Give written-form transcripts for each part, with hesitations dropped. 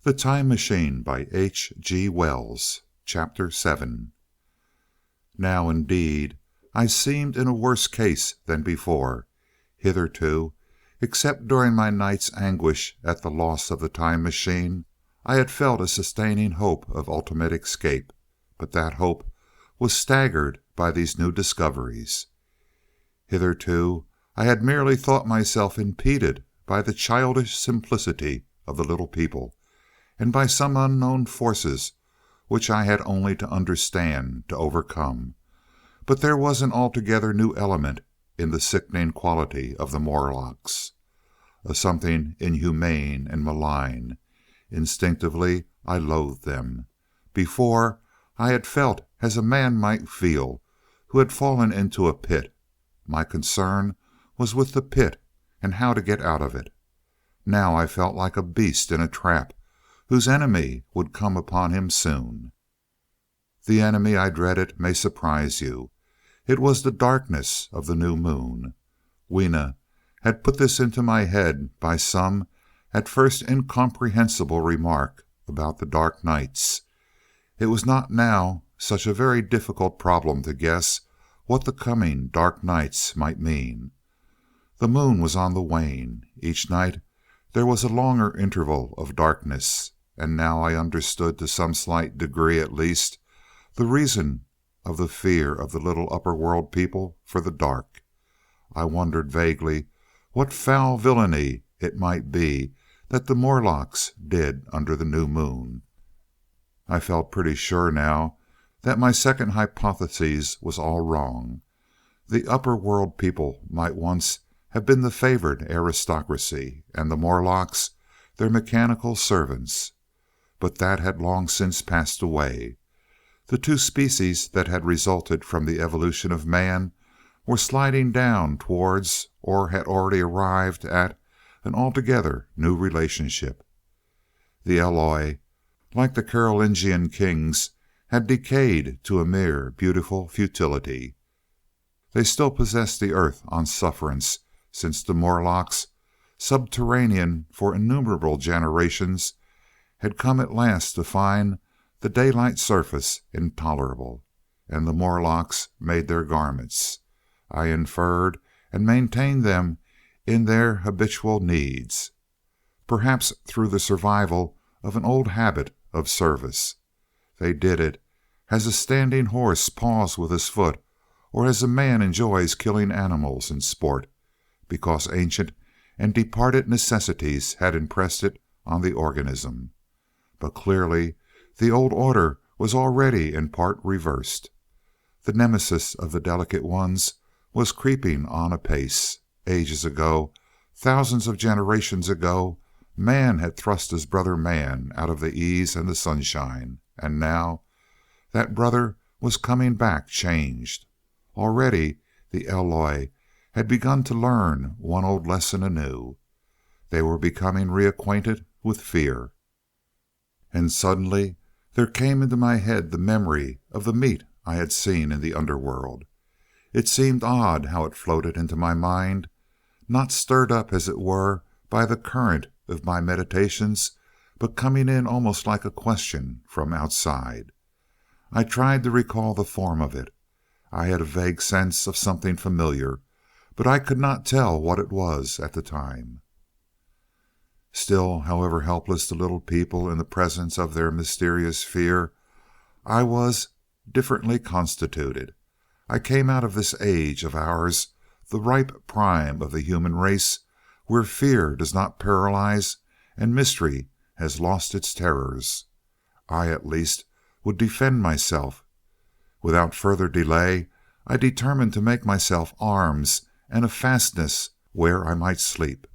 The Time Machine by H. G. Wells. Chapter 7. Now, indeed, I seemed in a worse case than before. Hitherto, except during my night's anguish at the loss of the Time Machine, I had felt a sustaining hope of ultimate escape, but that hope was staggered by these new discoveries. Hitherto, I had merely thought myself impeded by the childish simplicity of the little people, and by some unknown forces which I had only to understand to overcome. But there was an altogether new element in the sickening quality of the Morlocks, a something inhumane and malign. Instinctively I loathed them. Before, I had felt as a man might feel who had fallen into a pit. My concern was with the pit and how to get out of it. Now I felt like a beast in a trap, whose enemy would come upon him soon. The enemy I dreaded may surprise you. It was the darkness of the new moon. Weena had put this into my head by some at first incomprehensible remark about the dark nights. It was not now such a very difficult problem to guess what the coming dark nights might mean. The moon was on the wane. Each night there was a longer interval of darkness. And now I understood, to some slight degree at least, the reason of the fear of the little upper world people for the dark. I wondered vaguely what foul villainy it might be that the Morlocks did under the new moon. I felt pretty sure now that my second hypothesis was all wrong. The upper world people might once have been the favored aristocracy, and the Morlocks their mechanical servants. But that had long since passed away. The two species that had resulted from the evolution of man were sliding down towards, or had already arrived at, an altogether new relationship. The Eloi, like the Carolingian kings, had decayed to a mere beautiful futility. They still possessed the earth on sufferance, since the Morlocks, subterranean for innumerable generations, had come at last to find the daylight surface intolerable, and the Morlocks made their garments. I inferred and maintained them in their habitual needs, perhaps through the survival of an old habit of service. They did it as a standing horse paws with his foot, or as a man enjoys killing animals in sport, because ancient and departed necessities had impressed it on the organism. But clearly the old order was already in part reversed. The nemesis of the delicate ones was creeping on apace. Ages ago, thousands of generations ago, man had thrust his brother man out of the ease and the sunshine, and now that brother was coming back changed. Already the Eloi had begun to learn one old lesson anew. They were becoming reacquainted with fear. And suddenly there came into my head the memory of the meat I had seen in the underworld. It seemed odd how it floated into my mind, not stirred up as it were by the current of my meditations, but coming in almost like a question from outside. I tried to recall the form of it. I had a vague sense of something familiar, but I could not tell what it was at the time. Still, however helpless the little people in the presence of their mysterious fear, I was differently constituted. I came out of this age of ours, the ripe prime of the human race, where fear does not paralyze and mystery has lost its terrors. I, at least, would defend myself. Without further delay, I determined to make myself arms and a fastness where I might sleep.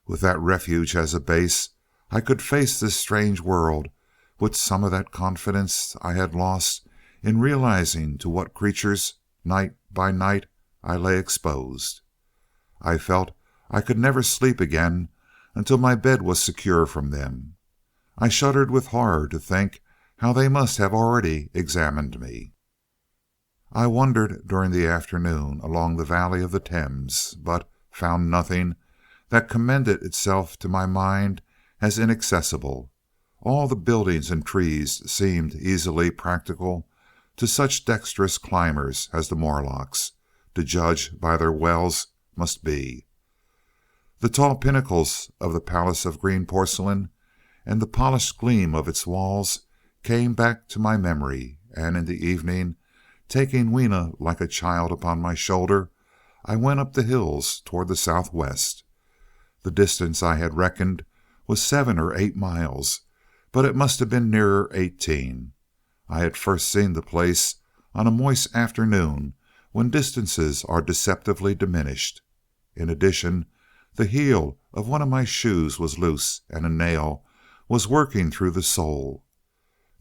With that refuge as a base, I could face this strange world with some of that confidence I had lost in realizing to what creatures, night by night, I lay exposed. I felt I could never sleep again until my bed was secure from them. I shuddered with horror to think how they must have already examined me. I wandered during the afternoon along the valley of the Thames, but found nothing that commended itself to my mind as inaccessible. All the buildings and trees seemed easily practical to such dexterous climbers as the Morlocks, to judge by their wells, must be. The tall pinnacles of the palace of green porcelain and the polished gleam of its walls came back to my memory, and in the evening, taking Weena like a child upon my shoulder, I went up the hills toward the southwest. The distance I had reckoned was 7 or 8 miles, but it must have been nearer 18. I had first seen the place on a moist afternoon when distances are deceptively diminished. In addition, the heel of one of my shoes was loose, and a nail was working through the sole.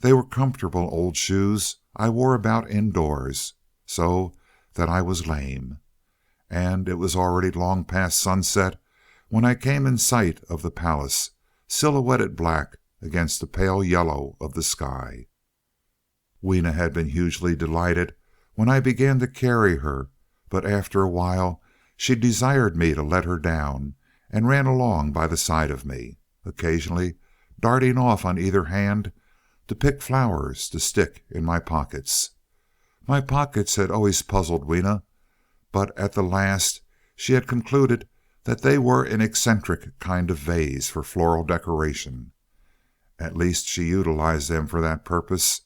They were comfortable old shoes I wore about indoors, so that I was lame. And it was already long past sunset when I came in sight of the palace, silhouetted black against the pale yellow of the sky. Weena had been hugely delighted when I began to carry her, but after a while she desired me to let her down, and ran along by the side of me, occasionally darting off on either hand to pick flowers to stick in my pockets. My pockets had always puzzled Weena, but at the last she had concluded that they were an eccentric kind of vase for floral decoration. At least she utilized them for that purpose.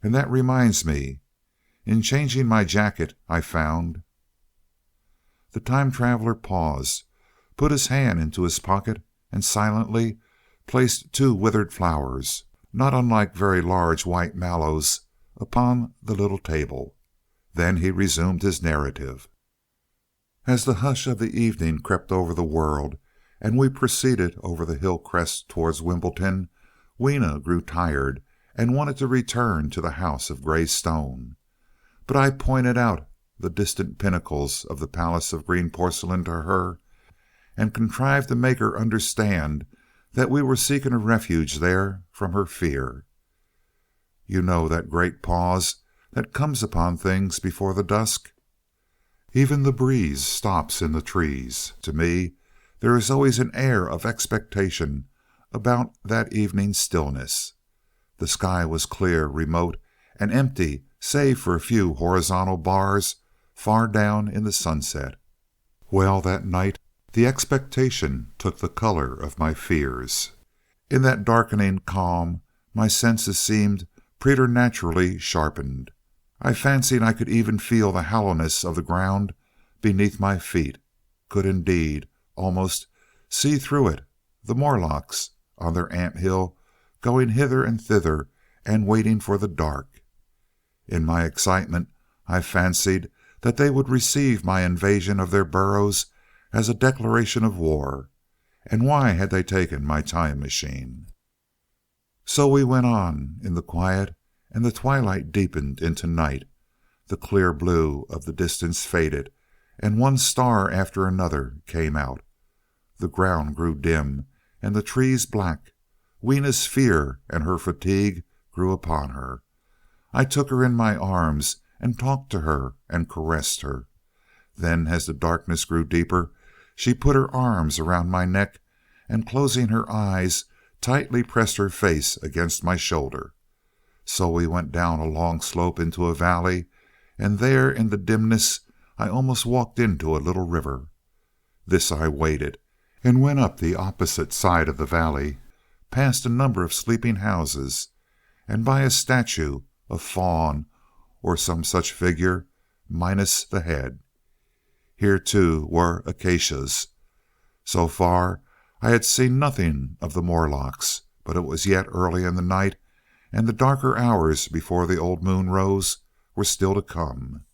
And that reminds me, in changing my jacket, I found. The time traveler paused, put his hand into his pocket, and silently placed 2 withered flowers, not unlike very large white mallows, upon the little table. Then he resumed his narrative. As the hush of the evening crept over the world, and we proceeded over the hill crest towards Wimbledon, Weena grew tired and wanted to return to the house of grey stone. But I pointed out the distant pinnacles of the palace of green porcelain to her, and contrived to make her understand that we were seeking a refuge there from her fear. You know that great pause that comes upon things before the dusk? Even the breeze stops in the trees. To me, there is always an air of expectation about that evening stillness. The sky was clear, remote, and empty save for a few horizontal bars far down in the sunset. Well, that night the expectation took the color of my fears. In that darkening calm my senses seemed preternaturally sharpened. I fancied I could even feel the hollowness of the ground beneath my feet, could indeed almost see through it, the Morlocks on their ant hill going hither and thither and waiting for the dark. In my excitement I fancied that they would receive my invasion of their burrows as a declaration of war. And why had they taken my time machine? So we went on in the quiet, and the twilight deepened into night. The clear blue of the distance faded, and one star after another came out. The ground grew dim, and the trees black. Weena's fear and her fatigue grew upon her. I took her in my arms and talked to her and caressed her. Then, as the darkness grew deeper, she put her arms around my neck, and closing her eyes, tightly pressed her face against my shoulder. So we went down a long slope into a valley, and there in the dimness I almost walked into a little river. This I waded, and went up the opposite side of the valley, past a number of sleeping houses, and by a statue, a faun or some such figure, minus the head. Here too were acacias. So far I had seen nothing of the Morlocks, but it was yet early in the night, and the darker hours before the old moon rose were still to come.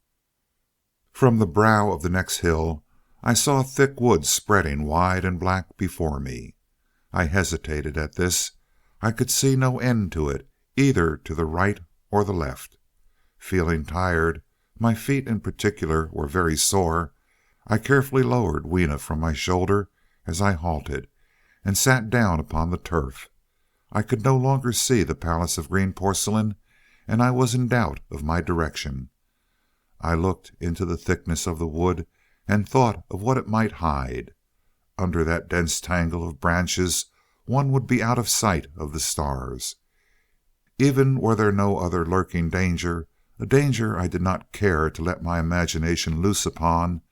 From the brow of the next hill I saw a thick wood spreading wide and black before me. I hesitated at this. I could see no end to it, either to the right or the left. Feeling tired, my feet in particular were very sore, I carefully lowered Weena from my shoulder as I halted, and sat down upon the turf. I could no longer see the palace of green porcelain, and I was in doubt of my direction. I looked into the thickness of the wood and thought of what it might hide. Under that dense tangle of branches one would be out of sight of the stars. Even were there no other lurking danger, a danger I did not care to let my imagination loose upon,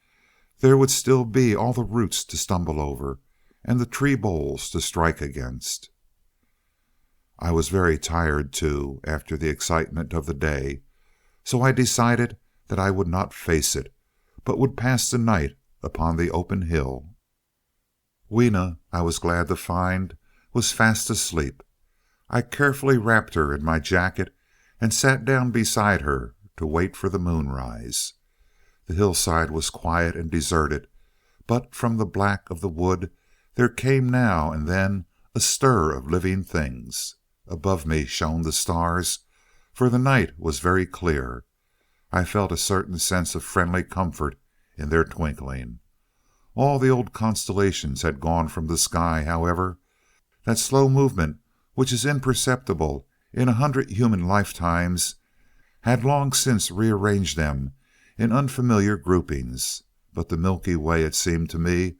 there would still be all the roots to stumble over, and the tree boles to strike against. I was very tired, too, after the excitement of the day, so I decided that I would not face it, but would pass the night upon the open hill. Weena, I was glad to find, was fast asleep. I carefully wrapped her in my jacket and sat down beside her to wait for the moonrise. The hillside was quiet and deserted, but from the black of the wood there came now and then a stir of living things. Above me shone the stars, for the night was very clear. I felt a certain sense of friendly comfort in their twinkling. All the old constellations had gone from the sky, however. That slow movement which is imperceptible in 100 human lifetimes had long since rearranged them in unfamiliar groupings, but the Milky Way, it seemed to me,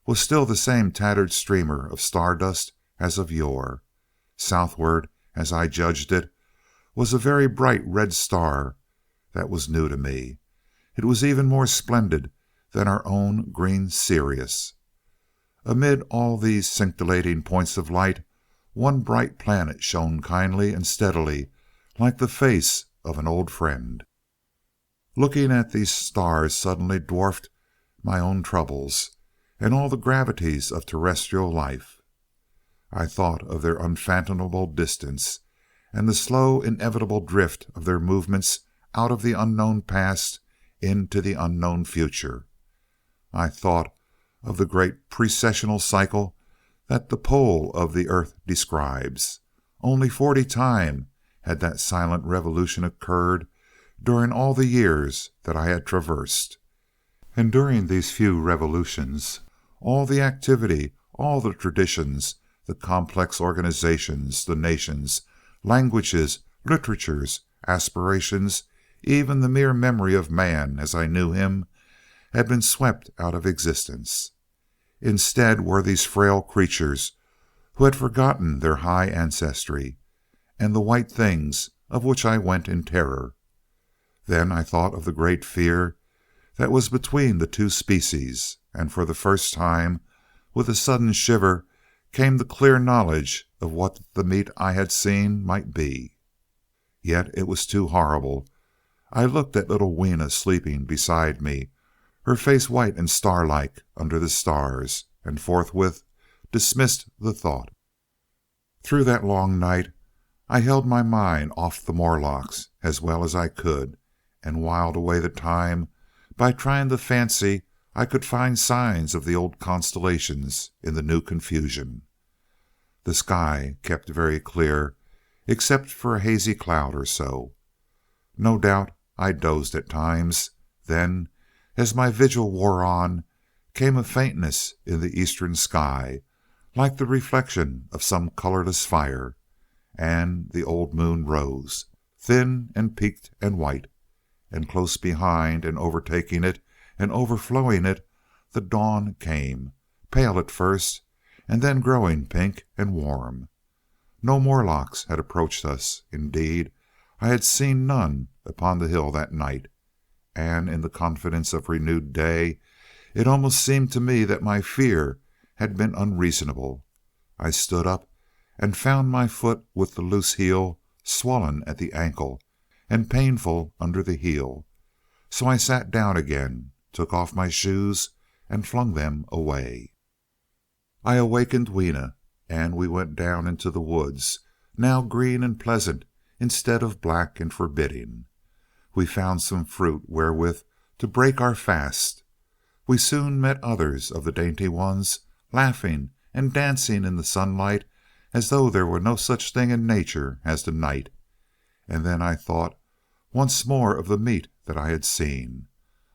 was still the same tattered streamer of stardust as of yore. Southward, as I judged it, was a very bright red star that was new to me. It was even more splendid than our own green Sirius. Amid all these scintillating points of light, one bright planet shone kindly and steadily like the face of an old friend. Looking at these stars suddenly dwarfed my own troubles, and all the gravities of terrestrial life. I thought of their unfathomable distance, and the slow inevitable drift of their movements out of the unknown past into the unknown future. I thought of the great precessional cycle that the pole of the earth describes. Only 40 times had that silent revolution occurred during all the years that I had traversed. And during these few revolutions, all the activity, all the traditions, the complex organizations, the nations, languages, literatures, aspirations, even the mere memory of man as I knew him, had been swept out of existence. Instead were these frail creatures who had forgotten their high ancestry, and the white things of which I went in terror. Then I thought of the great fear that was between the two species, and for the first time, with a sudden shiver, came the clear knowledge of what the meat I had seen might be. Yet it was too horrible. I looked at little Weena sleeping beside me, her face white and star-like under the stars, and forthwith dismissed the thought. Through that long night I held my mind off the Morlocks as well as I could, and whiled away the time by trying to fancy I could find signs of the old constellations in the new confusion. The sky kept very clear, except for a hazy cloud or so. No doubt I dozed at times. Then, as my vigil wore on, came a faintness in the eastern sky, like the reflection of some colorless fire, and the old moon rose, thin and peaked and white, and close behind and overtaking it and overflowing it, the dawn came, pale at first, and then growing pink and warm. No Morlocks had approached us. Indeed, I had seen none upon the hill that night, and in the confidence of renewed day, it almost seemed to me that my fear had been unreasonable. I stood up and found my foot with the loose heel swollen at the ankle and painful under the heel, so I sat down again, took off my shoes, and flung them away. I awakened Weena, and we went down into the woods, now green and pleasant instead of black and forbidding. We found some fruit wherewith to break our fast. We soon met others of the dainty ones, laughing and dancing in the sunlight as though there were no such thing in nature as the night. And then I thought once more of the meat that I had seen.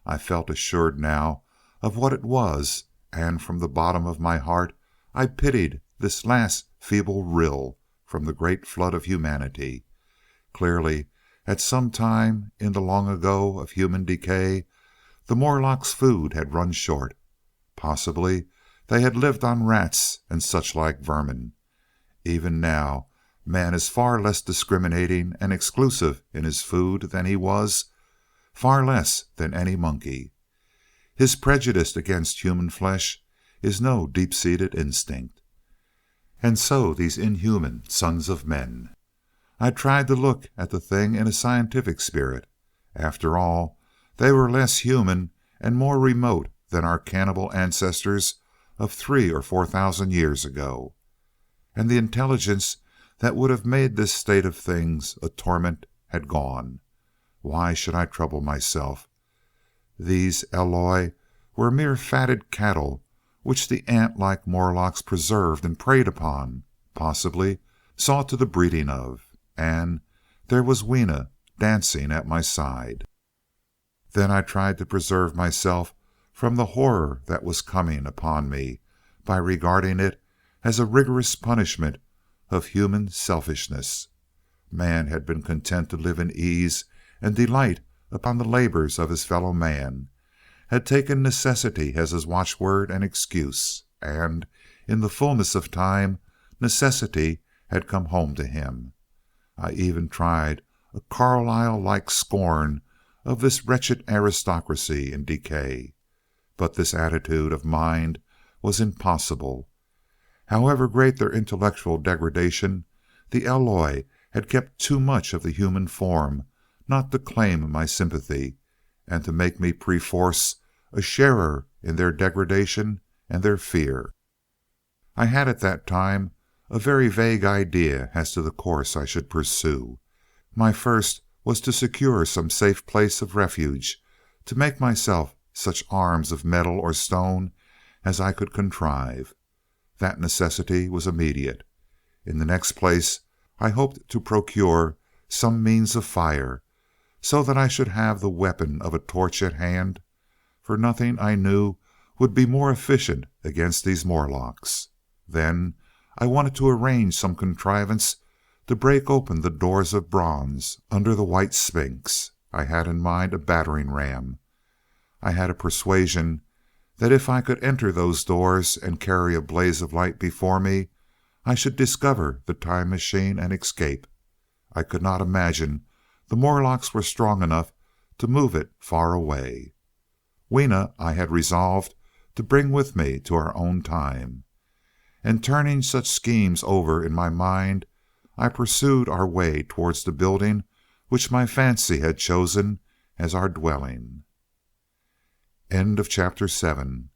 I felt assured now of what it was, and from the bottom of my heart I pitied this last feeble rill from the great flood of humanity. Clearly, at some time in the long ago of human decay, the Morlocks' food had run short. Possibly They had lived on rats and such like vermin. Even now, man is far less discriminating and exclusive in his food than he was, far less than any monkey. His prejudice against human flesh is no deep-seated instinct. And so these inhuman sons of men. I tried to look at the thing in a scientific spirit. After all, they were less human and more remote than our cannibal ancestors of 3,000 or 4,000 years ago. And the intelligence that would have made this state of things a torment had gone. Why should I trouble myself? These Eloi were mere fatted cattle which the ant-like Morlocks preserved and preyed upon, possibly saw to the breeding of. And there was Weena dancing at my side. Then I tried to preserve myself from the horror that was coming upon me by regarding it as a rigorous punishment of human selfishness. Man had been content to live in ease and delight upon the labors of his fellow man, had taken necessity as his watchword and excuse, and, in the fullness of time, necessity had come home to him. I even tried a Carlyle-like scorn of this wretched aristocracy in decay. But this attitude of mind was impossible. However great their intellectual degradation, the Eloi had kept too much of the human form not to claim my sympathy, and to make me perforce a sharer in their degradation and their fear. I had at that time a very vague idea as to the course I should pursue. My first was to secure some safe place of refuge, to make myself such arms of metal or stone as I could contrive. That necessity was immediate. In the next place, I hoped to procure some means of fire, so that I should have the weapon of a torch at hand, for nothing I knew would be more efficient against these Morlocks. Then I wanted to arrange some contrivance to break open the doors of bronze under the White Sphinx. I had in mind a battering ram. I had a persuasion that if I could enter those doors and carry a blaze of light before me, I should discover the time machine and escape. I could not imagine the Morlocks were strong enough to move it far away. Weena I had resolved to bring with me to our own time. And turning such schemes over in my mind, I pursued our way towards the building which my fancy had chosen as our dwelling. Chapter 7